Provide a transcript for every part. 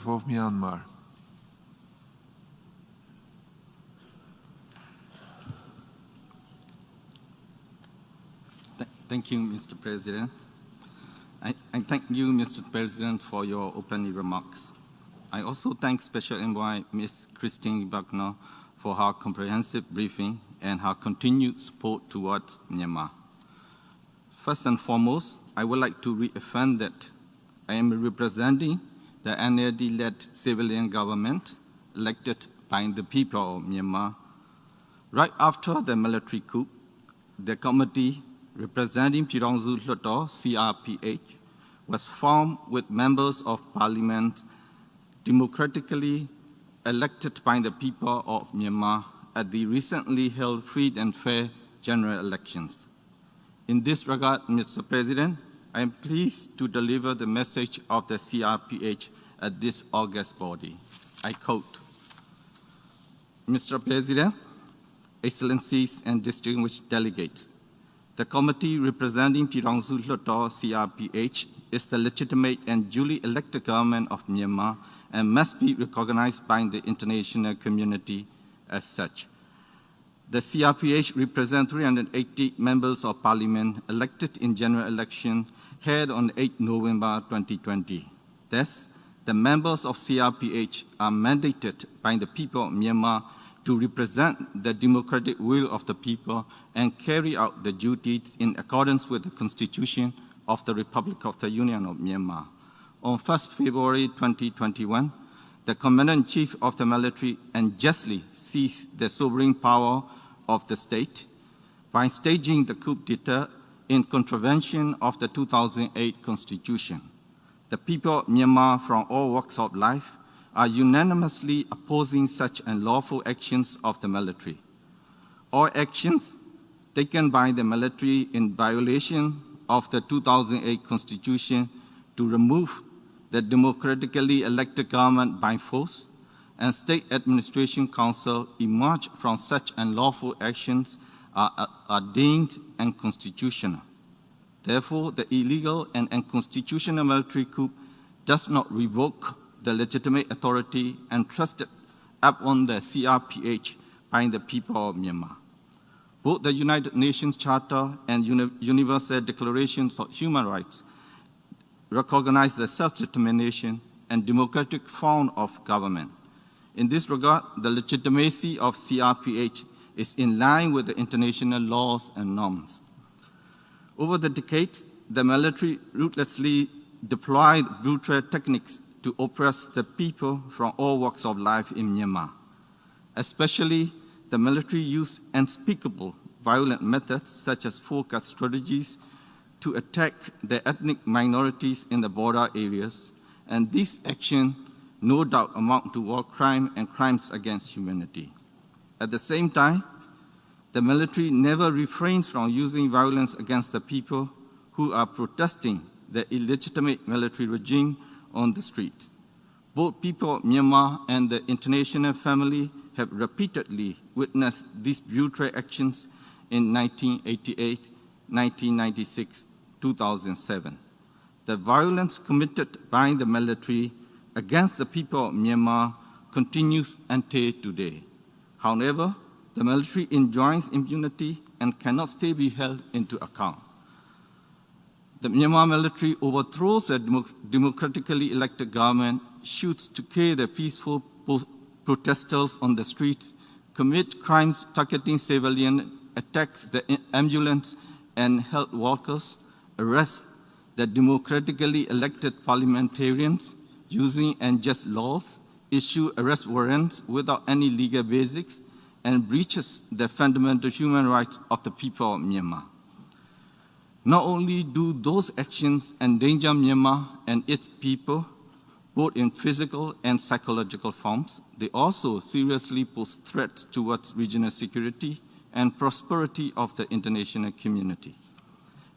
of Myanmar. Thank you, Mr. President. I thank you, Mr. President, for your opening remarks. I also thank Special Envoy Ms. Christine Buckner for her comprehensive briefing and her continued support towards Myanmar. First and foremost, I would like to reaffirm that I am representing the NLD-led civilian government elected by the people of Myanmar. Right after the military coup, the committee representing Tirongzu Hluttaw, CRPH, was formed with members of parliament democratically elected by the people of Myanmar at the recently held free and fair general elections. In this regard, Mr. President, I am pleased to deliver the message of the CRPH at this august body. I quote, Mr. President, Excellencies and distinguished delegates, the committee representing Tirongzu Hluttaw, CRPH, is the legitimate and duly elected government of Myanmar and must be recognized by the international community as such. The CRPH represents 380 members of parliament elected in general election held on 8 November 2020. Thus, the members of CRPH are mandated by the people of Myanmar to represent the democratic will of the people and carry out the duties in accordance with the Constitution of the Republic of the Union of Myanmar. On 1st February 2021, the Commander-in-Chief of the military unjustly seized the sovereign power of the state by staging the coup d'etat in contravention of the 2008 Constitution. The people of Myanmar from all walks of life are unanimously opposing such unlawful actions of the military. All actions taken by the military in violation of the 2008 Constitution to remove the democratically elected government by force and State Administration Council emerge from such unlawful actions are deemed unconstitutional. Therefore, the illegal and unconstitutional military coup does not revoke the legitimate authority entrusted upon the CRPH by the people of Myanmar. Both the United Nations Charter and Universal Declarations of Human Rights recognize the self-determination and democratic form of government. In this regard, the legitimacy of CRPH is in line with the international laws and norms. Over the decades, the military ruthlessly deployed brutal techniques to oppress the people from all walks of life in Myanmar. Especially, the military used unspeakable violent methods such as forecast strategies to attack the ethnic minorities in the border areas, and these actions no doubt amount to war crime and crimes against humanity. At the same time, the military never refrains from using violence against the people who are protesting the illegitimate military regime on the streets. Both people of Myanmar and the international family have repeatedly witnessed these brutal actions in 1988, 1996, 2007. The violence committed by the military against the people of Myanmar continues until today. However, the military enjoys impunity and cannot still be held into account. The Myanmar military overthrows a democratically elected government, shoots to kill the peaceful protesters on the streets, commit crimes targeting civilians, attacks the ambulance and health workers, arrests the democratically elected parliamentarians using unjust laws, issue arrest warrants without any legal basis, and breaches the fundamental human rights of the people of Myanmar. Not only do those actions endanger Myanmar and its people, both in physical and psychological forms, they also seriously pose threats towards regional security and prosperity of the international community.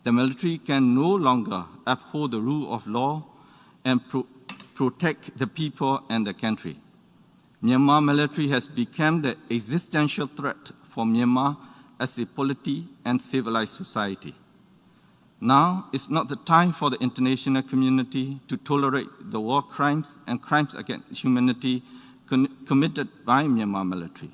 The military can no longer uphold the rule of law and protect the people and the country. Myanmar military has become the existential threat for Myanmar as a polity and civilized society. Now is not the time for the international community to tolerate the war crimes and crimes against humanity committed by Myanmar military.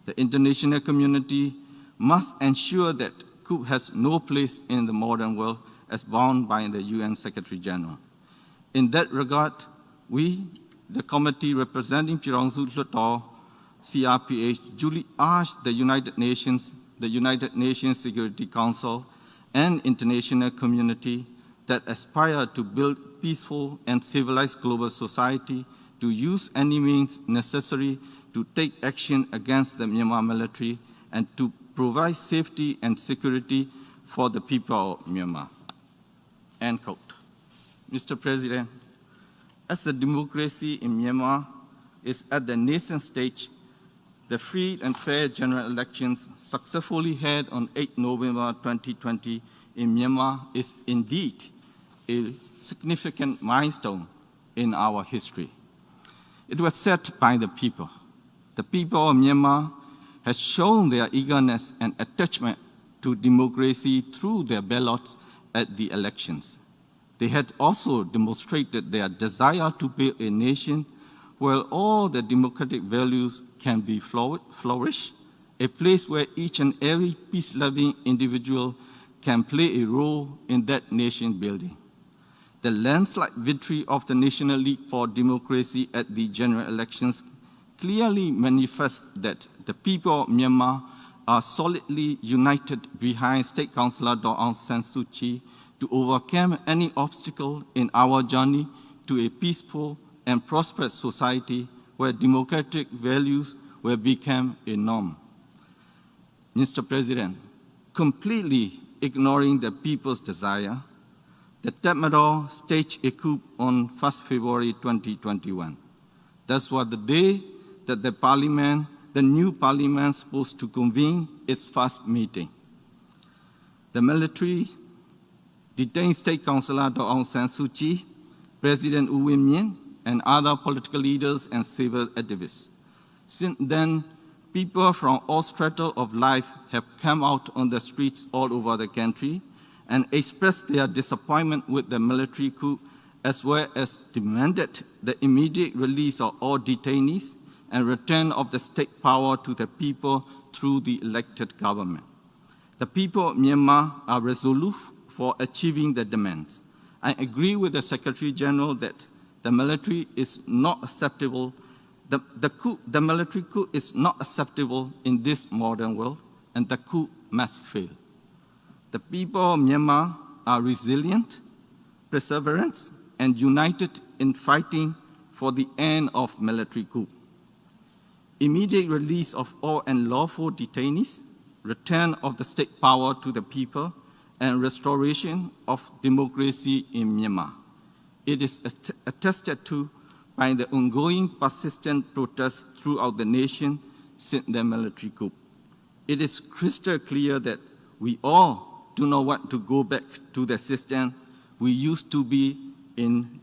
The international community must ensure that coup has no place in the modern world as bound by the UN Secretary General. In that regard, we, the committee representing Pirongsu Hluttaw, CRPH, duly urge the United Nations Security Council, and international community that aspire to build peaceful and civilized global society to use any means necessary to take action against the Myanmar military and to provide safety and security for the people of Myanmar. End quote. Mr. President, as the democracy in Myanmar is at the nascent stage, the free and fair general elections successfully held on 8 November 2020 in Myanmar is indeed a significant milestone in our history. It was set by the people. The people of Myanmar has shown their eagerness and attachment to democracy through their ballots at the elections. They had also demonstrated their desire to build a nation where all the democratic values can be flourish, a place where each and every peace-loving individual can play a role in that nation building. The landslide victory of the National League for Democracy at the general elections clearly manifests that the people of Myanmar are solidly united behind State Councillor Daw Aung San Suu Kyi to overcome any obstacle in our journey to a peaceful and prosperous society where democratic values will become a norm. Mr. President, completely ignoring the people's desire, the Tatmadaw staged a coup on 1st February 2021. That was the day that the new parliament supposed to convene its first meeting. The military detained State Councillor Daw Aung San Suu Kyi, President U Win Myint, and other political leaders and civil activists. Since then, people from all strata of life have come out on the streets all over the country and expressed their disappointment with the military coup, as well as demanded the immediate release of all detainees and return of the state power to the people through the elected government. The people of Myanmar are resolute for achieving the demands. I agree with the Secretary General that the military is not acceptable. The military coup is not acceptable in this modern world, and the coup must fail. The people of Myanmar are resilient, perseverant, and united in fighting for the end of military coup. Immediate release of all unlawful detainees, return of the state power to the people, and restoration of democracy in Myanmar. It is attested to by the ongoing persistent protests throughout the nation since the military coup. It is crystal clear that we all do not want to go back to the system we used to be in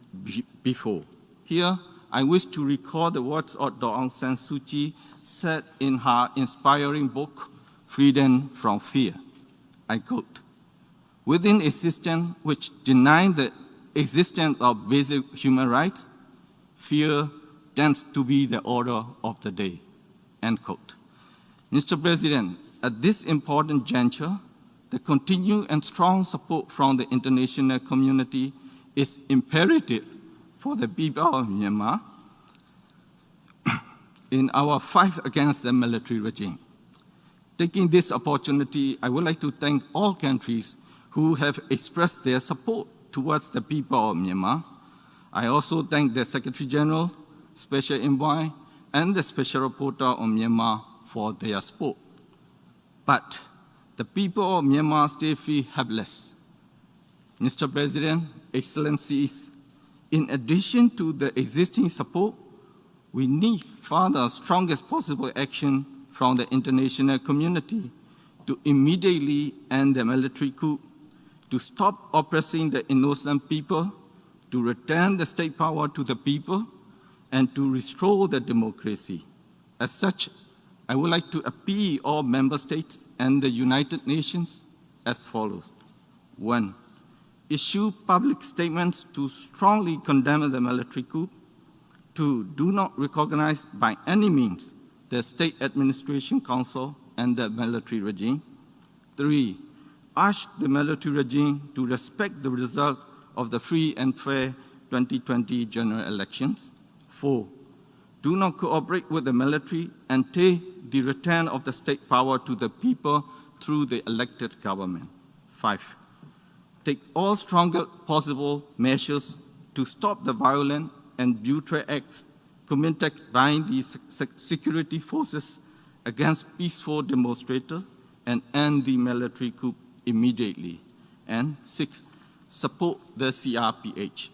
before. Here, I wish to recall the words of Daw Aung San Suu Kyi said in her inspiring book, Freedom from Fear. I quote, "Within a system which denies the existence of basic human rights, fear tends to be the order of the day." End quote. Mr. President, at this important juncture, the continued and strong support from the international community is imperative for the people of Myanmar in our fight against the military regime. Taking this opportunity, I would like to thank all countries who have expressed their support towards the people of Myanmar. I also thank the Secretary General, Special Envoy, and the Special Rapporteur on Myanmar for their support. But the people of Myanmar still feel helpless. Mr. President, Excellencies, in addition to the existing support, we need further strongest possible action from the international community to immediately end the military coup, to stop oppressing the innocent people, to return the state power to the people, and to restore the democracy. As such, I would like to appeal all member states and the United Nations as follows. 1. issue public statements to strongly condemn the military coup. 2, do not recognize by any means the State Administration Council and the military regime. 3, urge the military regime to respect the result of the free and fair 2020 general elections. 4, do not cooperate with the military and take the return of the state power to the people through the elected government. 5, take all stronger possible measures to stop the violent and brutal acts committed by the security forces against peaceful demonstrators and end the military coup immediately. And 6, support the CRPH.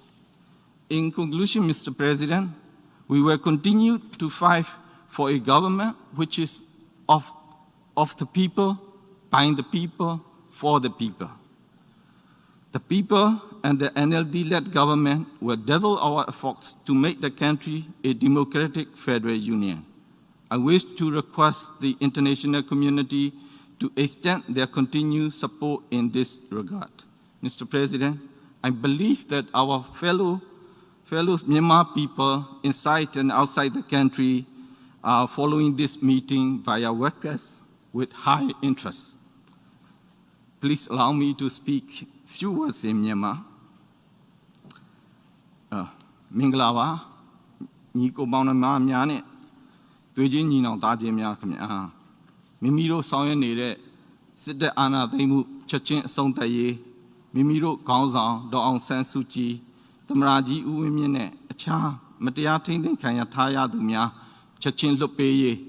In conclusion, Mr. President, we will continue to fight for a government which is of the people, by the people, for the people. The people and the NLD-led government will double our efforts to make the country a democratic federal union. I wish to request the international community to extend their continued support in this regard. Mr. President, I believe that our fellow Myanmar people inside and outside the country are following this meeting via webcast with high interest. Please allow me to speak few words in Myanmar. Minglawa, Niko Baunama Miane, Dujin Nino Dajimia Kamia, Mimiro Soya Nere, Sida Anna Demu, Chachin Sontaye, Mimiro Gonzan, Don San Suchi, Tamraji Uwimine, Cha, Matiatin Kayataya Dumia, Chachin Lopeye,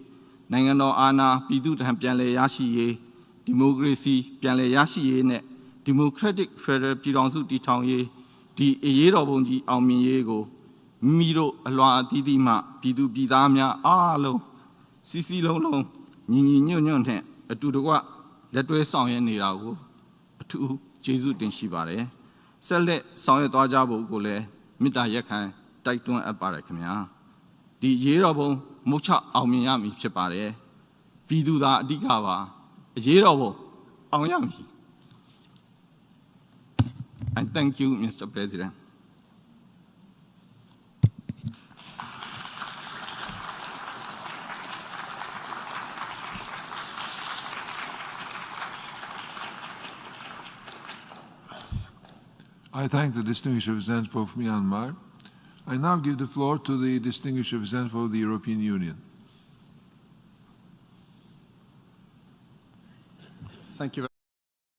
Nangano Anna, Pidu Hampiale Yashi, Democracy, Piale Yashi, Democratic Federal Piranzu di Tangye, di Eyerobonji Almiego, Miro Alua Didima, Pidu Bidamia, Alo, Sisi Lolo, Nini Nyon, a Tudua, that way song in Nirago, a two Jesu den Shibare, Sele Song Dajabo Gole, Mita Yakan, Taitun Aparakamia, di Yerobo, Mocha Almiami Chepare, Pidu da Dikawa, Yerobo, Auyami. And thank you, Mr. President. I thank the distinguished representative of Myanmar. I now give the floor to the distinguished representative of the European Union. Thank you.